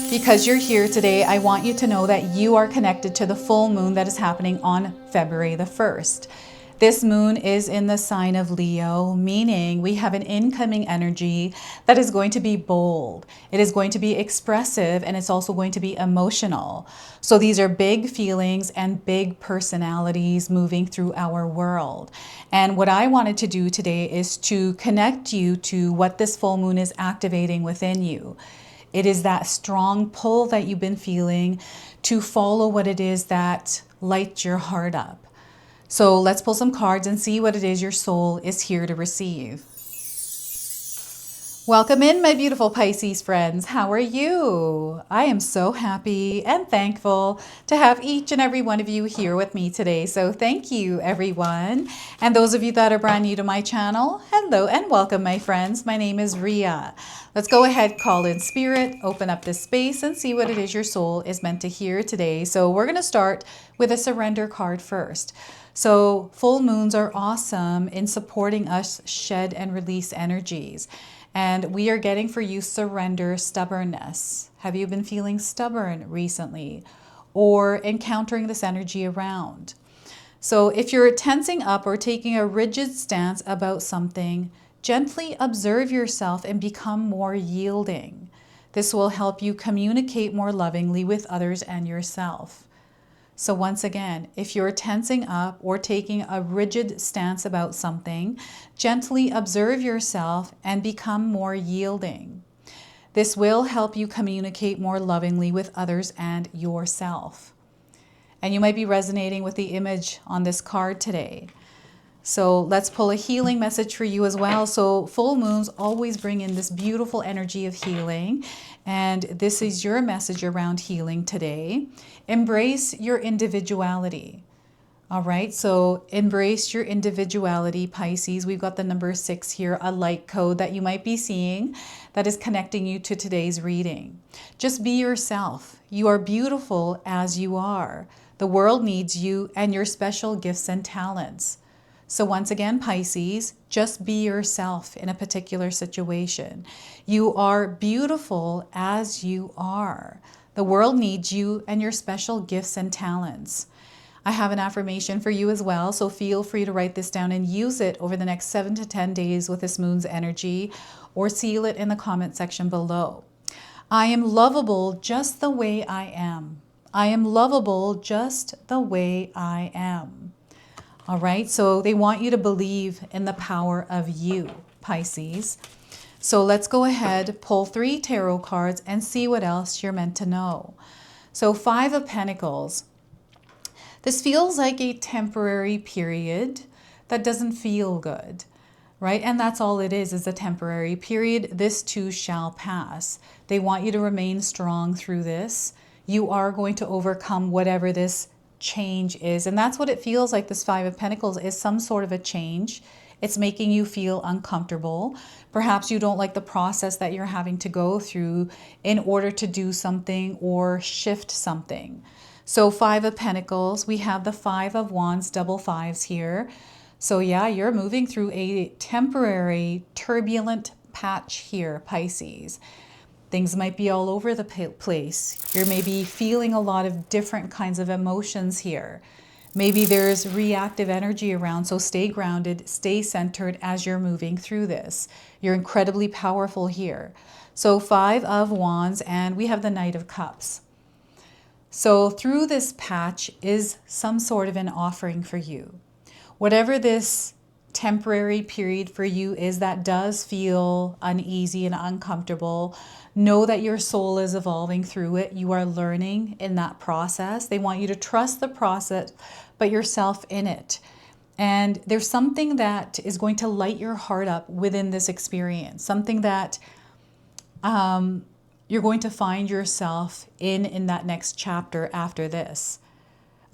Because you're here today, I want you to know that you are connected to the full moon that is happening on February the 1st. This moon is in the sign of Leo, meaning we have an incoming energy that is going to be bold. It is going to be expressive, and it's also going to be emotional. So these are big feelings and big personalities moving through our world. And what I wanted to do today is to connect you to what this full moon is activating within you. It is that strong pull that you've been feeling to follow what it is that lights your heart up. So let's pull some cards and see what it is your soul is here to receive. Welcome in, my beautiful Pisces friends. How are you? I am so happy and thankful to have each and every one of you here with me today. So thank you, everyone. And those of you that are brand new to my channel, hello and welcome, my friends. My name is Ria. Let's go ahead, call in spirit, open up this space, and see what it is your soul is meant to hear today. So we're going to start with a surrender card first. So full moons are awesome in supporting us shed and release energies. And we are getting for you surrender, stubbornness. Have you been feeling stubborn recently or encountering this energy around? So if you're tensing up or taking a rigid stance about something, gently observe yourself and become more yielding. This will help you communicate more lovingly with others and yourself. So once again, if you're tensing up or taking a rigid stance about something, gently observe yourself and become more yielding. This will help you communicate more lovingly with others and yourself. And you might be resonating with the image on this card today. So let's pull a healing message for you as well. So full moons always bring in this beautiful energy of healing. And this is your message around healing today. Embrace your individuality. All right, so embrace your individuality, Pisces. We've got the number 6 here, a light code that you might be seeing that is connecting you to today's reading. Just be yourself. You are beautiful as you are. The world needs you and your special gifts and talents. So once again, Pisces, just be yourself in a particular situation. You are beautiful as you are. The world needs you and your special gifts and talents. I have an affirmation for you as well, so feel free to write this down and use it over the next 7 to 10 days with this moon's energy, or seal it in the comment section below. I am lovable just the way I am. I am lovable just the way I am. All right, so they want you to believe in the power of you, Pisces. So let's go ahead, pull 3 tarot cards and see what else you're meant to know. So 5 of Pentacles. This feels like a temporary period that doesn't feel good, right? And that's all it is a temporary period. This too shall pass. They want you to remain strong through this. You are going to overcome whatever this change is. And that's what it feels like. This 5 of Pentacles is some sort of a change. It's making you feel uncomfortable. Perhaps you don't like the process that you're having to go through in order to do something or shift something. So 5 of Pentacles, we have the 5 of Wands, double 5s here. So yeah, you're moving through a temporary turbulent patch here, Pisces. Things might be all over the place. You're maybe feeling a lot of different kinds of emotions here. Maybe there's reactive energy around, so stay grounded, stay centered as you're moving through this. You're incredibly powerful here. So 5 of Wands, and we have the Knight of Cups. So through this patch is some sort of an offering for you. Whatever this temporary period for you is that does feel uneasy and uncomfortable, know that your soul is evolving through it. You are learning in that process. They want you to trust the process, but yourself in it. And there's something that is going to light your heart up within this experience, something that you're going to find yourself in that next chapter after this.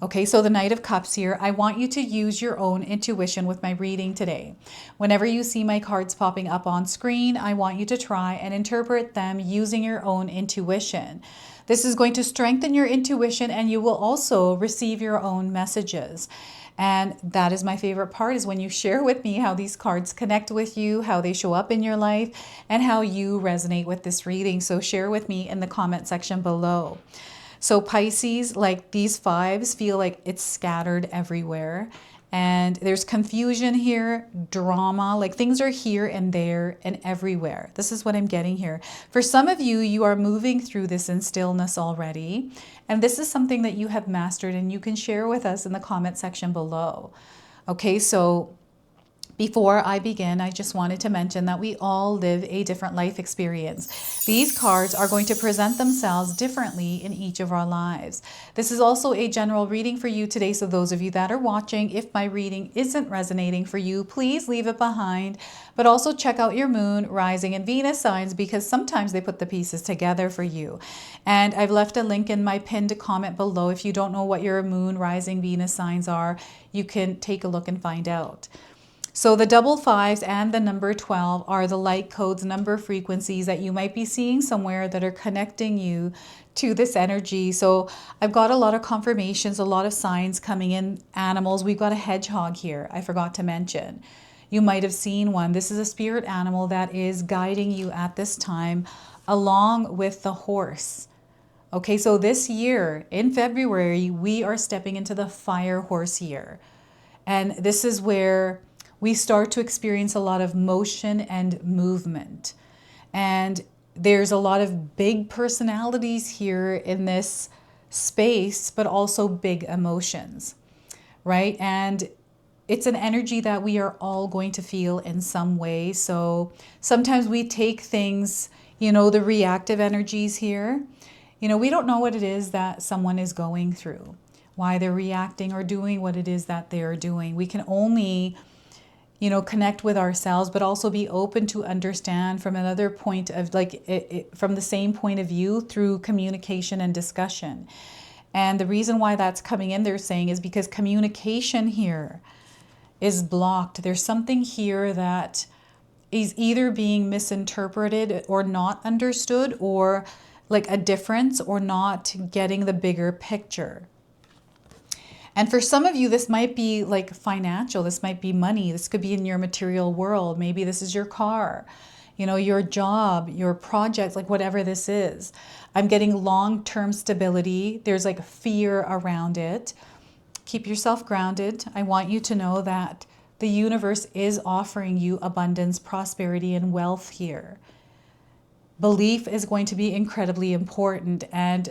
Okay, so the Knight of Cups here, I want you to use your own intuition with my reading today. Whenever you see my cards popping up on screen, I want you to try and interpret them using your own intuition. This is going to strengthen your intuition, and you will also receive your own messages. And that is my favorite part, is when you share with me how these cards connect with you, how they show up in your life, and how you resonate with this reading. So share with me in the comment section below. So Pisces, like these fives, feel like it's scattered everywhere. And there's confusion here, drama, like things are here and there and everywhere. This is what I'm getting here. For some of you, you are moving through this in stillness already. And this is something that you have mastered and you can share with us in the comment section below. Okay, so before I begin, I just wanted to mention that we all live a different life experience. These cards are going to present themselves differently in each of our lives. This is also a general reading for you today, so those of you that are watching, if my reading isn't resonating for you, please leave it behind. But also check out your moon, rising, and Venus signs, because sometimes they put the pieces together for you. And I've left a link in my pinned comment below. If you don't know what your moon, rising, Venus signs are, you can take a look and find out. So the double fives and the number 12 are the light codes, number frequencies that you might be seeing somewhere that are connecting you to this energy. So I've got a lot of confirmations, a lot of signs coming in. Animals, we've got a hedgehog here, I forgot to mention. You might have seen one. This is a spirit animal that is guiding you at this time, along with the horse. Okay, so this year, in February, we are stepping into the fire horse year. And this is where we start to experience a lot of motion and movement. And there's a lot of big personalities here in this space, but also big emotions, right? And it's an energy that we are all going to feel in some way. So sometimes we take things, you know, the reactive energies here. You know, we don't know what it is that someone is going through, why they're reacting or doing what it is that they're doing. We can only, you know, connect with ourselves, but also be open to understand from another point of, like, from the same point of view through communication and discussion. And the reason why that's coming in, they're saying, is because communication here is blocked. There's something here that is either being misinterpreted or not understood, or like a difference, or not getting the bigger picture. And for some of you, this might be like financial. This might be money. This could be in your material world. Maybe this is your car, you know, your job, your project, like whatever this is. I'm getting long-term stability. There's like fear around it. Keep yourself grounded. I want you to know that the universe is offering you abundance, prosperity, and wealth here. Belief is going to be incredibly important. And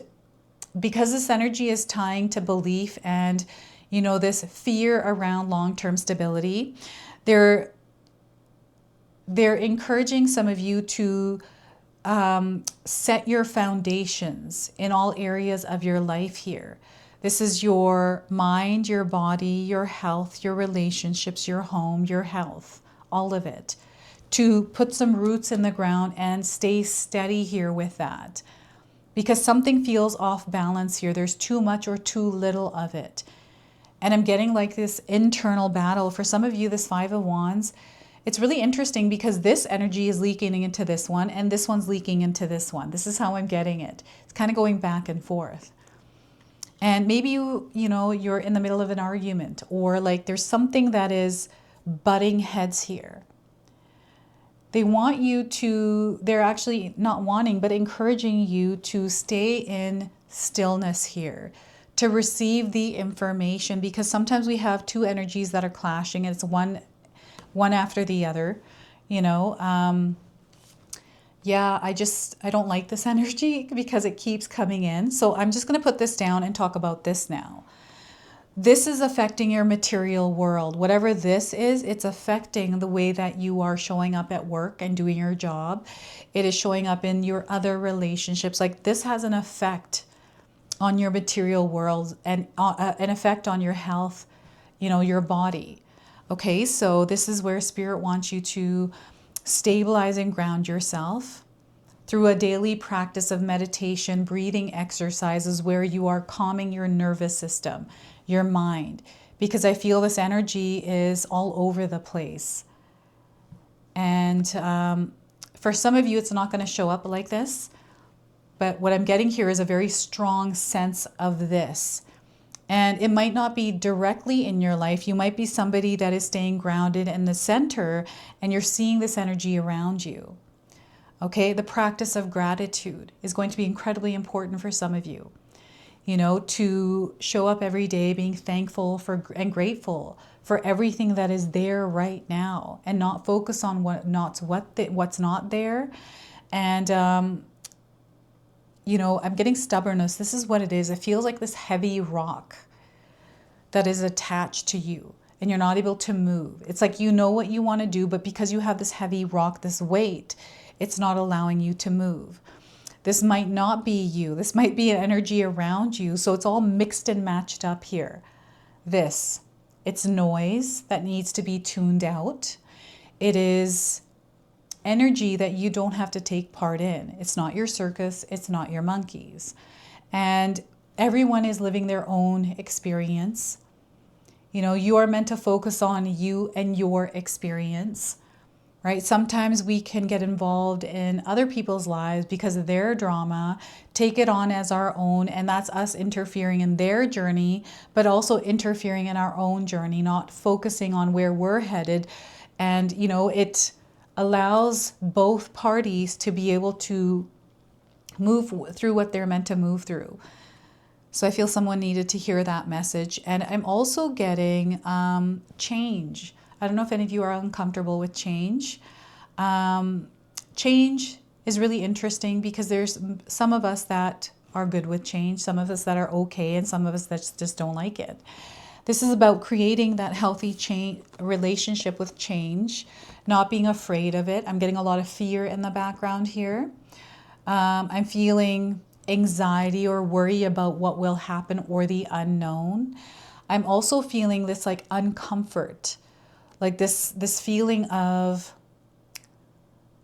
because this energy is tying to belief and, you know, this fear around long-term stability, they're encouraging some of you to set your foundations in all areas of your life here. This is your mind, your body, your health, your relationships, your home, your health, all of it. To put some roots in the ground and stay steady here with that. Because something feels off balance here. There's too much or too little of it. And I'm getting like this internal battle. For some of you, this Five of Wands, it's really interesting because this energy is leaking into this one and this one's leaking into this one. This is how I'm getting it. It's kind of going back and forth. And maybe you know, you're in the middle of an argument, or like there's something that is butting heads here. They want you to, they're actually not wanting, but encouraging you to stay in stillness here, to receive the information, because sometimes we have two energies that are clashing and it's one after the other, you know. Yeah, I don't like this energy because it keeps coming in. So I'm just going to put this down and talk about this now. This is affecting your material world. Whatever this is, it's affecting the way that you are showing up at work and doing your job. It is showing up in your other relationships. Like this has an effect on your material world and an effect on your health, you know, your body. Okay, so this is where Spirit wants you to stabilize and ground yourself through a daily practice of meditation, breathing exercises where you are calming your nervous system, your mind, because I feel this energy is all over the place. And for some of you, it's not going to show up like this. But what I'm getting here is a very strong sense of this. And it might not be directly in your life. You might be somebody that is staying grounded in the center and you're seeing this energy around you. Okay, the practice of gratitude is going to be incredibly important for some of you. You know, to show up every day being thankful for and grateful for everything that is there right now, and not focus on what's not there. And you know, I'm getting stubbornness. This is what it is. It feels like this heavy rock that is attached to you and you're not able to move. It's like you know what you want to do, but because you have this heavy rock, this weight, it's not allowing you to move. This might not be you. This might be an energy around you. So it's all mixed and matched up here. It's noise that needs to be tuned out. It is energy that you don't have to take part in. It's not your circus. It's not your monkeys. And everyone is living their own experience. You know, you are meant to focus on you and your experience, right? Sometimes we can get involved in other people's lives because of their drama, take it on as our own, and that's us interfering in their journey, but also interfering in our own journey, not focusing on where we're headed. And, you know, it allows both parties to be able to move through what they're meant to move through. So I feel someone needed to hear that message. And I'm also getting change. I don't know if any of you are uncomfortable with change. Change is really interesting because there's some of us that are good with change, some of us that are okay, and some of us that just don't like it. This is about creating that healthy relationship with change, not being afraid of it. I'm getting a lot of fear in the background here. I'm feeling anxiety or worry about what will happen or the unknown. I'm also feeling this like uncomfort, like this feeling of,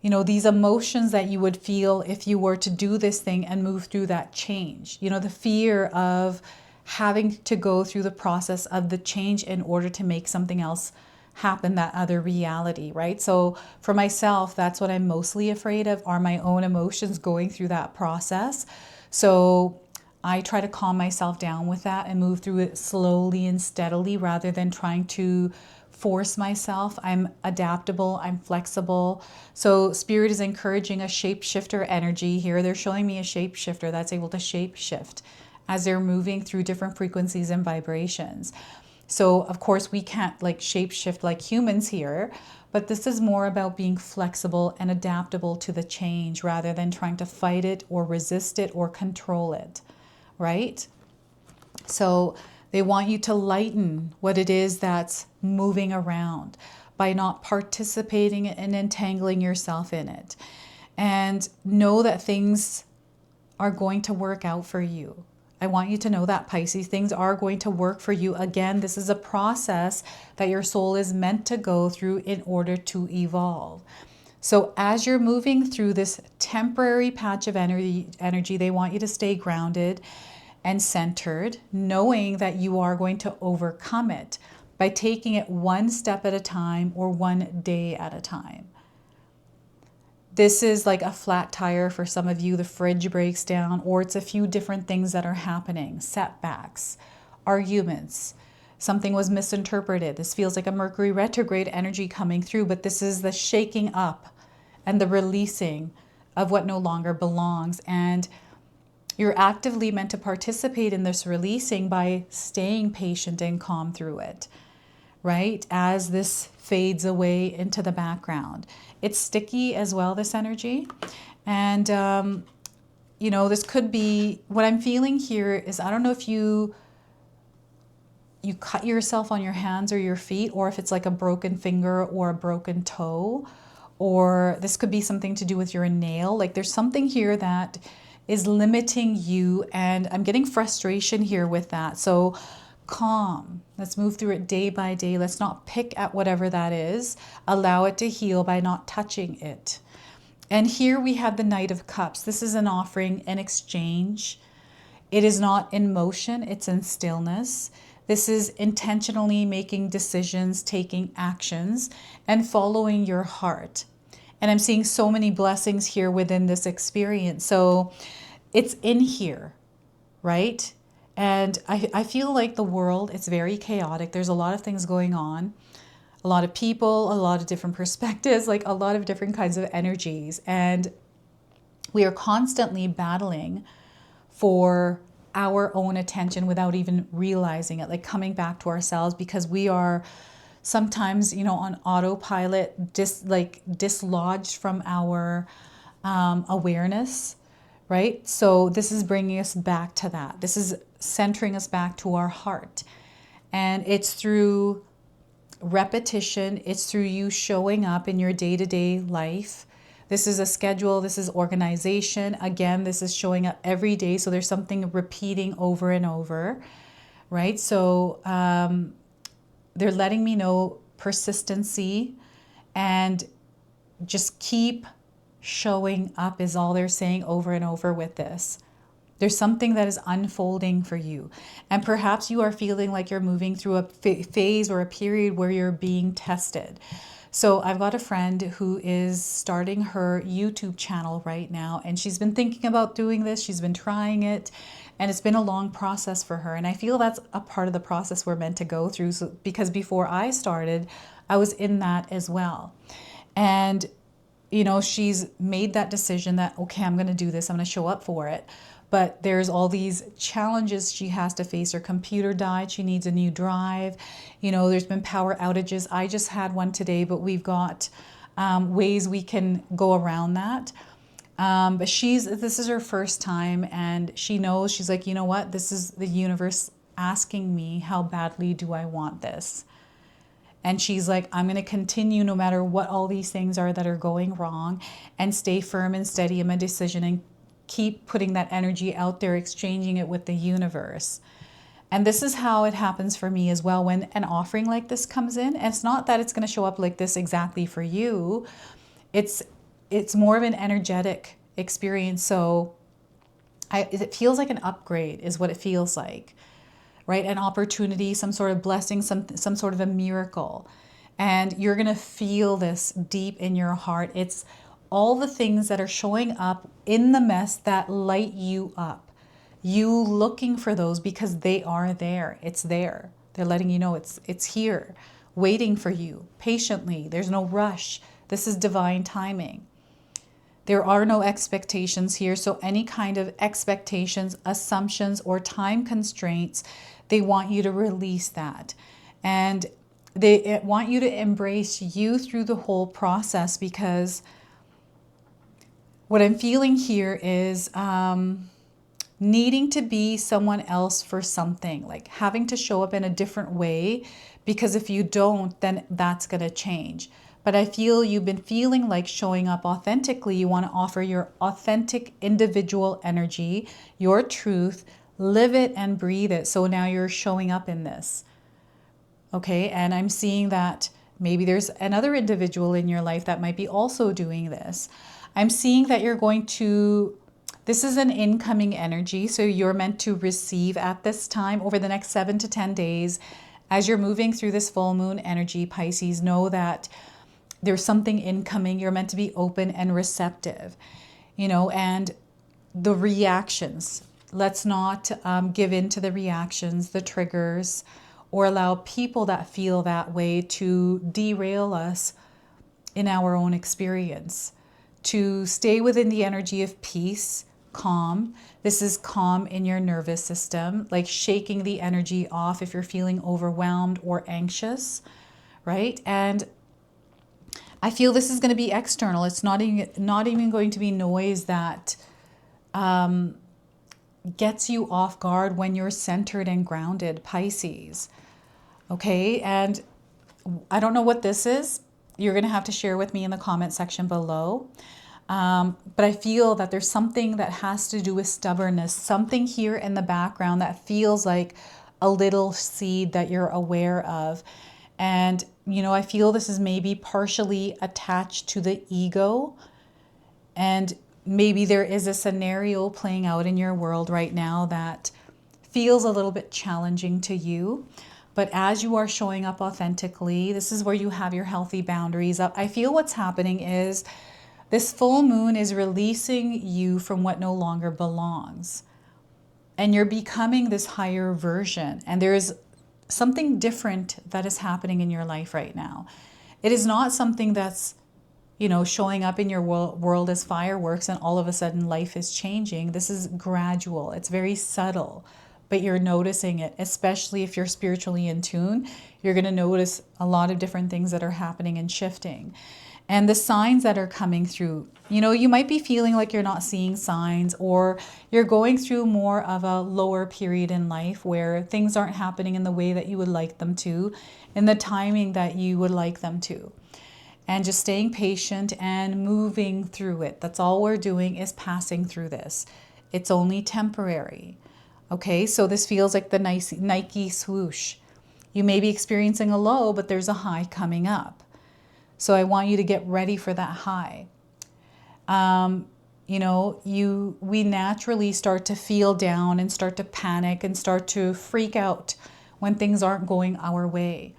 you know, these emotions that you would feel if you were to do this thing and move through that change. You know, the fear of having to go through the process of the change in order to make something else happen, that other reality, right? So for myself, that's what I'm mostly afraid of, are my own emotions going through that process. So I try to calm myself down with that and move through it slowly and steadily rather than trying to force myself. I'm adaptable, I'm flexible. So Spirit is encouraging a shapeshifter energy here. They're showing me a shapeshifter that's able to shapeshift as they're moving through different frequencies and vibrations. So of course we can't like shapeshift like humans here, but this is more about being flexible and adaptable to the change rather than trying to fight it or resist it or control it, right? So they want you to lighten what it is that's moving around by not participating and entangling yourself in it. And know that things are going to work out for you. I want you to know that, Pisces, things are going to work for you. Again, this is a process that your soul is meant to go through in order to evolve. So as you're moving through this temporary patch of energy, they want you to stay grounded and centered, knowing that you are going to overcome it by taking it one step at a time or one day at a time. This is like a flat tire for some of you. The fridge breaks down, or it's a few different things that are happening, setbacks, arguments. Something was misinterpreted. This feels like a Mercury retrograde energy coming through, but this is the shaking up and the releasing of what no longer belongs. And you're actively meant to participate in this releasing by staying patient and calm through it, right? As this fades away into the background. It's sticky as well, this energy. And, you know, this could be, what I'm feeling here is, I don't know if you cut yourself on your hands or your feet, or if it's like a broken finger or a broken toe, or this could be something to do with your nail. Like there's something here that is limiting you, and I'm getting frustration here with that. So calm. Let's move through it day by day. Let's not pick at whatever that is. Allow it to heal by not touching it. And here we have the Knight of Cups. This is an offering, an exchange. It is not in motion, it's in stillness. This is intentionally making decisions, taking actions, and following your heart. And I'm seeing so many blessings here within this experience. So it's in here, right? And I feel like the world, it's very chaotic. There's a lot of things going on, a lot of people, a lot of different perspectives, like a lot of different kinds of energies. And we are constantly battling for our own attention without even realizing it, like coming back to ourselves, because we are sometimes, you know, on autopilot, dislodged from our awareness, right? So this is bringing us back to that. This is centering us back to our heart. And it's through repetition, it's through you showing up in your day-to-day life. This is a schedule, this is organization. Again, this is showing up every day. So there's something repeating over and over, right? So they're letting me know persistency and just keep showing up is all they're saying over and over with this. There's something that is unfolding for you. And perhaps you are feeling like you're moving through a phase or a period where you're being tested. So I've got a friend who is starting her YouTube channel right now, and she's been thinking about doing this. She's been trying it, and it's been a long process for her. And I feel that's a part of the process we're meant to go through. So, because before I started, I was in that as well. And, you know, she's made that decision that, okay, I'm going to do this. I'm going to show up for it. But there's all these challenges she has to face. Her computer died. She needs a new drive. You know, there's been power outages. I just had one today, but we've got ways we can go around that. But this is her first time, and she knows, she's like, you know what? This is the universe asking me, how badly do I want this? And she's like, I'm going to continue no matter what all these things are that are going wrong, and stay firm and steady in my decision and keep putting that energy out there, exchanging it with the universe. And this is how it happens for me as well when an offering like this comes in. And it's not that it's going to show up like this exactly for you. It's more of an energetic experience. So it feels like an upgrade is what it feels like, right? An opportunity, some sort of blessing, some sort of a miracle. And you're going to feel this deep in your heart. It's all the things that are showing up in the mess that light you up. You looking for those because they are there. It's there. They're letting you know it's here, waiting for you patiently. There's no rush. This is divine timing. There are no expectations here. So any kind of expectations, assumptions, or time constraints, they want you to release that. And they want you to embrace you through the whole process, because what I'm feeling here is needing to be someone else for something, like having to show up in a different way, because if you don't, then that's going to change. But I feel you've been feeling like showing up authentically. You want to offer your authentic individual energy, your truth, live it and breathe it. So now you're showing up in this. Okay, and I'm seeing that maybe there's another individual in your life that might be also doing this. I'm seeing that you're going to, this is an incoming energy, so you're meant to receive at this time over the next 7 to 10 days. As you're moving through this full moon energy, Pisces, know that there's something incoming. You're meant to be open and receptive, you know, and the reactions. Let's not give in to the reactions, the triggers, or allow people that feel that way to derail us in our own experience. To stay within the energy of peace, calm. This is calm in your nervous system, like shaking the energy off if you're feeling overwhelmed or anxious, right? And I feel this is going to be external. It's not even going to be noise that gets you off guard when you're centered and grounded, Pisces. Okay, and I don't know what this is. You're going to have to share with me in the comment section below. But I feel that there's something that has to do with stubbornness, something here in the background that feels like a little seed that you're aware of. And, you know, I feel this is maybe partially attached to the ego. And maybe there is a scenario playing out in your world right now that feels a little bit challenging to you. But as you are showing up authentically, this is where you have your healthy boundaries up. I feel what's happening is this full moon is releasing you from what no longer belongs. and you're becoming this higher version. And there is something different that is happening in your life right now. It is not something that's, showing up in your world as fireworks and all of a sudden life is changing. This is gradual. It's very subtle, but you're noticing it, especially if you're spiritually in tune. You're going to notice a lot of different things that are happening and shifting. And the signs that are coming through, you might be feeling like you're not seeing signs, or you're going through more of a lower period in life where things aren't happening in the way that you would like them to, in the timing that you would like them to. And just staying patient and moving through it. That's all we're doing, is passing through this. It's only temporary. Okay, so this feels like the nice Nike swoosh. You may be experiencing a low, but there's a high coming up. So I want you to get ready for that high. We naturally start to feel down and start to panic and start to freak out when things aren't going our way.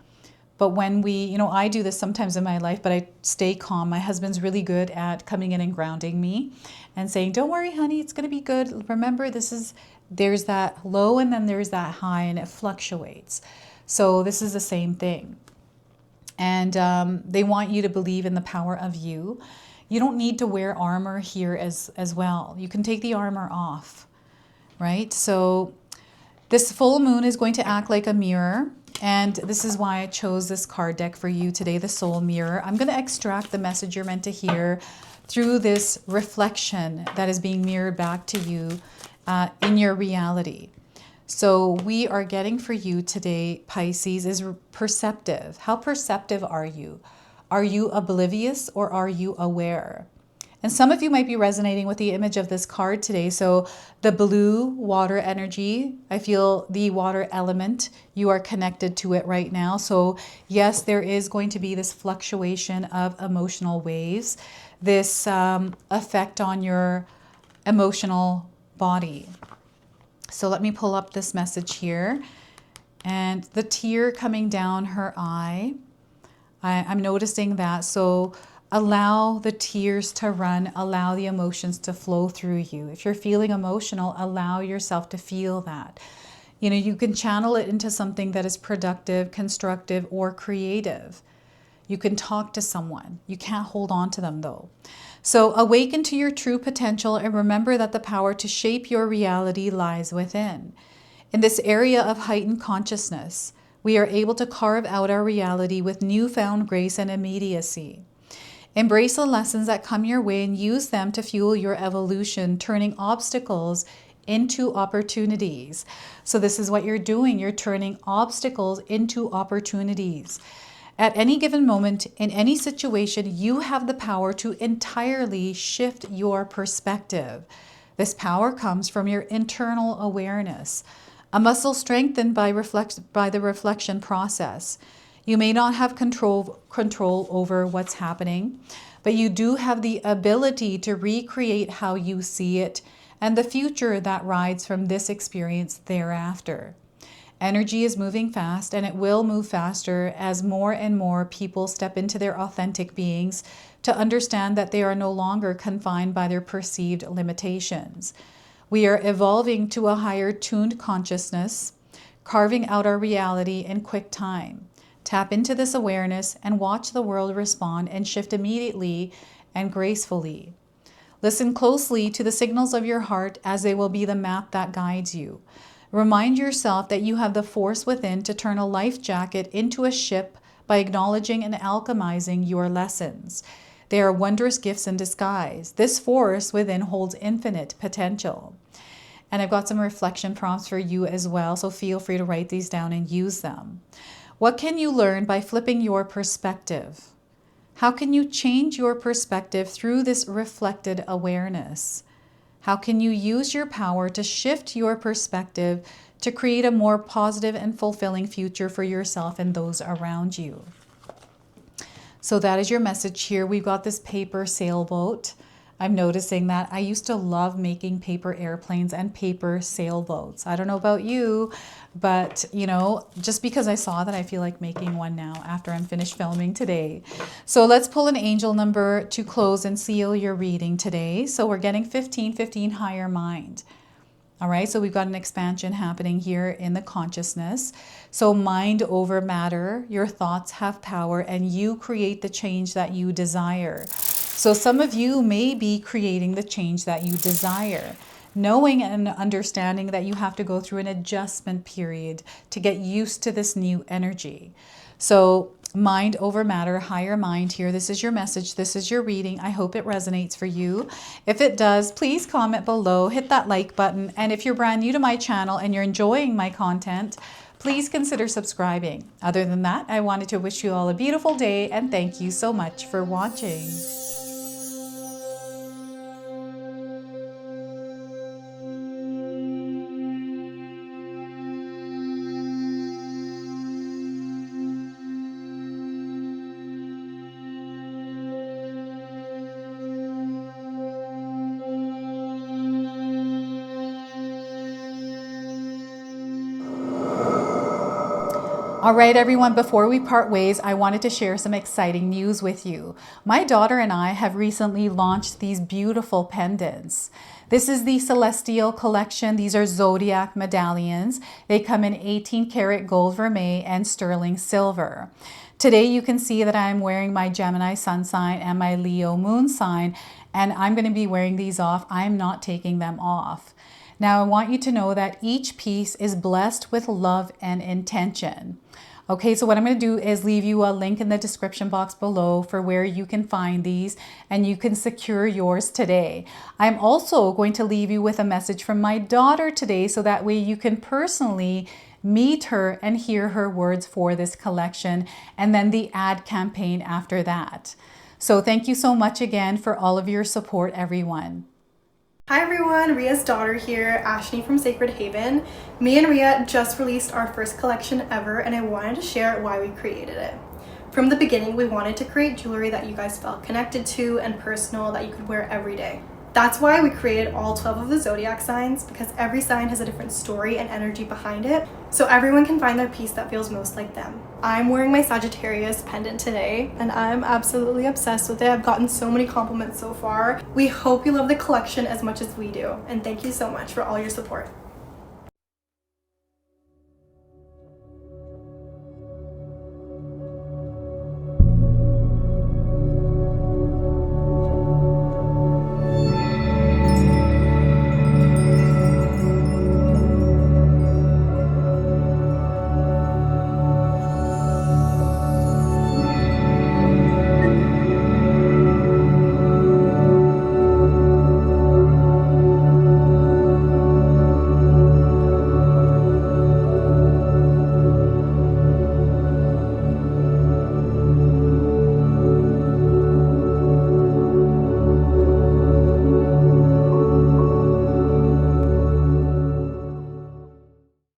But when I do this sometimes in my life, but I stay calm. My husband's really good at coming in and grounding me and saying, don't worry, honey, it's going to be good. Remember, there's that low and then there's that high, and it fluctuates. So this is the same thing. And they want you to believe in the power of you. You don't need to wear armor here as well. You can take the armor off, right? So this full moon is going to act like a mirror. And this is why I chose this card deck for you today, the Soul Mirror. I'm going to extract the message you're meant to hear through this reflection that is being mirrored back to you in your reality. So we are getting for you today, Pisces, is perceptive. How perceptive are you? Are you oblivious or are you aware? And some of you might be resonating with the image of this card today. So the blue water energy, I feel the water element, you are connected to it right now. So yes, there is going to be this fluctuation of emotional waves, this effect on your emotional body. So let me pull up this message here. And the tear coming down her eye, I'm noticing that. So allow the tears to run, allow the emotions to flow through you. If you're feeling emotional, allow yourself to feel that. You can channel it into something that is productive, constructive, or creative. You can talk to someone. You can't hold on to them though. So awaken to your true potential and remember that the power to shape your reality lies within. In this area of heightened consciousness, we are able to carve out our reality with newfound grace and immediacy. Embrace the lessons that come your way and use them to fuel your evolution, turning obstacles into opportunities. So this is what you're doing. You're turning obstacles into opportunities. At any given moment, in any situation, you have the power to entirely shift your perspective. This power comes from your internal awareness, a muscle strengthened by the reflection process. You may not have control over what's happening, but you do have the ability to recreate how you see it and the future that rides from this experience thereafter. Energy is moving fast, and it will move faster as more and more people step into their authentic beings to understand that they are no longer confined by their perceived limitations. We are evolving to a higher tuned consciousness, carving out our reality in quick time. Tap into this awareness and watch the world respond and shift immediately and gracefully. Listen closely to the signals of your heart, as they will be the map that guides you. Remind yourself that you have the force within to turn a life jacket into a ship by acknowledging and alchemizing your lessons. They are wondrous gifts in disguise. This force within holds infinite potential. And I've got some reflection prompts for you as well, so feel free to write these down and use them. What can you learn by flipping your perspective? How can you change your perspective through this reflected awareness? How can you use your power to shift your perspective to create a more positive and fulfilling future for yourself and those around you? So that is your message here. We've got this paper sailboat. I'm noticing that I used to love making paper airplanes and paper sailboats. I don't know about you, but just because I saw that, I feel like making one now after I'm finished filming today. So let's pull an angel number to close and seal your reading today. So we're getting 15, higher mind. All right, so we've got an expansion happening here in the consciousness. So mind over matter, your thoughts have power, and you create the change that you desire. So some of you may be creating the change that you desire, knowing and understanding that you have to go through an adjustment period to get used to this new energy. So mind over matter, higher mind here. This is your message. This is your reading. I hope it resonates for you. If it does, please comment below, hit that like button. And if you're brand new to my channel and you're enjoying my content, please consider subscribing. Other than that, I wanted to wish you all a beautiful day and thank you so much for watching. All right, everyone, before we part ways, I wanted to share some exciting news with you. My daughter and I have recently launched these beautiful pendants. This is the Celestial Collection. These are zodiac medallions. They come in 18 karat gold vermeil and sterling silver. Today, you can see that I'm wearing my Gemini sun sign and my Leo moon sign, and I'm going to be wearing these off. I'm not taking them off. Now, I want you to know that each piece is blessed with love and intention. Okay, so what I'm going to do is leave you a link in the description box below for where you can find these and you can secure yours today. I'm also going to leave you with a message from my daughter today so that way you can personally meet her and hear her words for this collection and then the ad campaign after that. So thank you so much again for all of your support, everyone. Hi everyone, Ria's daughter here, Ashni from Sacred Haven. Me and Ria just released our first collection ever and I wanted to share why we created it. From the beginning, we wanted to create jewelry that you guys felt connected to and personal that you could wear every day. That's why we created all 12 of the zodiac signs, because every sign has a different story and energy behind it, so everyone can find their piece that feels most like them. I'm wearing my Sagittarius pendant today, and I'm absolutely obsessed with it. I've gotten so many compliments so far. We hope you love the collection as much as we do, and thank you so much for all your support.